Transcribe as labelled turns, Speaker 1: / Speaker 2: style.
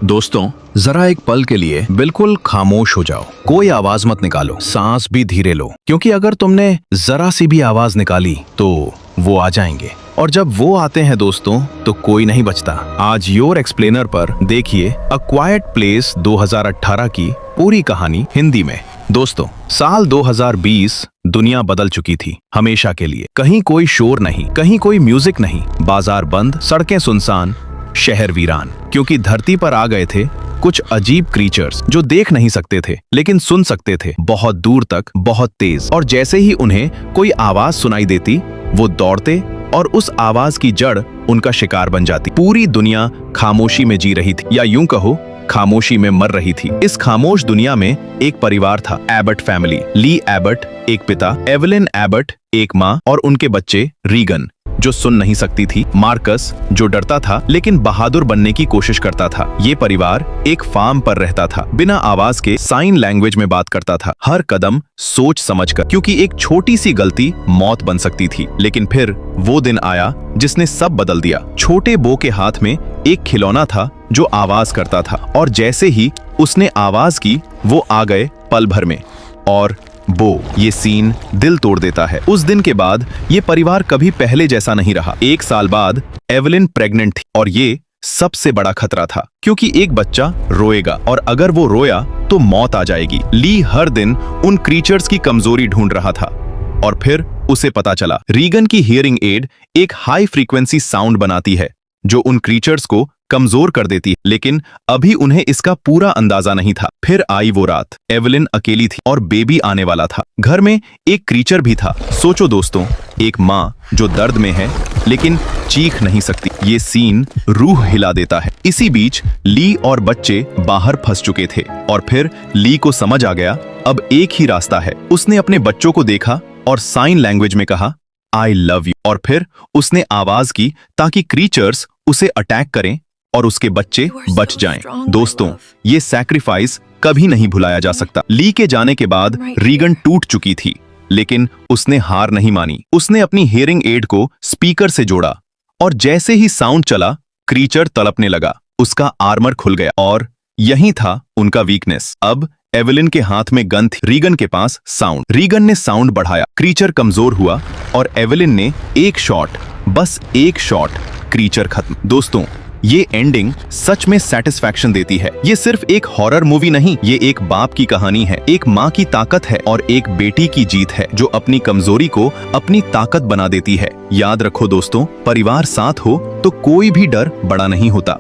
Speaker 1: दोस्तों, जरा एक पल के लिए बिल्कुल खामोश हो जाओ। कोई आवाज मत निकालो, सांस भी धीरे लो, क्योंकि अगर तुमने जरा सी भी आवाज निकाली तो वो आ जाएंगे। और जब वो आते हैं दोस्तों, तो कोई नहीं बचता। आज योर एक्सप्लेनर पर देखिए अ क्वाइट प्लेस 2018 की पूरी कहानी हिंदी में। दोस्तों, साल 2020 दुनिया बदल चुकी थी हमेशा के लिए। कहीं कोई शोर नहीं, कहीं कोई म्यूजिक नहीं, बाजार बंद, सड़कें सुनसान, शहर वीरान, क्योंकि धरती पर आ गए थे कुछ अजीब क्रीचर्स जो देख नहीं सकते थे लेकिन सुन सकते थे, बहुत दूर तक, बहुत तेज। और जैसे ही उन्हें कोई आवाज सुनाई देती, वो दौड़ते और उस आवाज की जड़ उनका शिकार बन जाती। पूरी दुनिया खामोशी में जी रही थी, या यूं कहो खामोशी में मर रही थी। इस खामोश दुनिया में एक परिवार था, एबट फैमिली। ली एबट एक पिता, एवलिन एबट एक माँ और उनके बच्चे रीगन जो सुन नहीं सकती थी, मार्कस जो डरता था लेकिन बहादुर बनने की कोशिश करता था। ये परिवार एक फार्म पर रहता था, बिना आवाज के साइन लैंग्वेज में बात करता था, हर कदम सोच समझकर, क्योंकि एक छोटी सी गलती मौत बन सकती थी। लेकिन फिर वो दिन आया जिसने सब बदल दिया। छोटे बो के हाथ में एक खिलौना था जो आवाज करता था, और जैसे ही उसने आवाज की, वो आ गए पल भर में। और बो, ये सीन दिल तोड़ देता है। उस दिन के बाद ये परिवार कभी पहले जैसा नहीं रहा। एक साल बाद एवलिन प्रेग्नेंट थी, और ये सबसे बड़ा खतरा था, क्योंकि एक बच्चा रोएगा, और अगर वो रोया तो मौत आ जाएगी। ली हर दिन उन क्रीचर्स की कमजोरी ढूंढ रहा था, और फिर उसे पता चला रीगन की हियरिंग एड एक हाई फ्रीक्वेंसी साउंड बनाती है जो उन क्रीचर्स को कमजोर कर देती है, लेकिन अभी उन्हें इसका पूरा अंदाजा नहीं था। फिर आई वो रात, एवलिन अकेली थी और बेबी आने वाला था। घर में एक क्रीचर भी था। सोचो दोस्तों, एक माँ जो दर्द में है लेकिन चीख नहीं सकती। ये सीन रूह हिला देता है। इसी बीच ली और बच्चे बाहर फंस चुके थे, और फिर ली को समझ आ गया अब एक ही रास्ता है। उसने अपने बच्चों को देखा और साइन लैंग्वेज में कहा, आई लव यू। और फिर उसने आवाज की ताकि क्रीचर्स उसे अटैक करें और उसके बच्चे बच जाएं। दोस्तों, ये सैक्रिफाइस कभी नहीं भुलाया जा सकता। ली के जाने के बाद रीगन टूट चुकी थी, लेकिन उसने हार नहीं मानी। उसने अपनी हियरिंग एड को स्पीकर से जोड़ा, और जैसे ही साउंड चला, क्रीचर तड़पने लगा। उसका आर्मर खुल गया, और यही था उनका वीकनेस। अब एवलिन के हाथ में गन थी, रीगन के पास साउंड। रीगन ने साउंड बढ़ाया, क्रीचर कमजोर हुआ, और एवलिन ने एक शॉट, बस एक शॉट, क्रीचर खत्म। दोस्तों, ये एंडिंग सच में सैटिस्फैक्शन देती है। ये सिर्फ एक हॉरर मूवी नहीं, ये एक बाप की कहानी है, एक माँ की ताकत है, और एक बेटी की जीत है जो अपनी कमजोरी को अपनी ताकत बना देती है। याद रखो दोस्तों, परिवार साथ हो तो कोई भी डर बड़ा नहीं होता।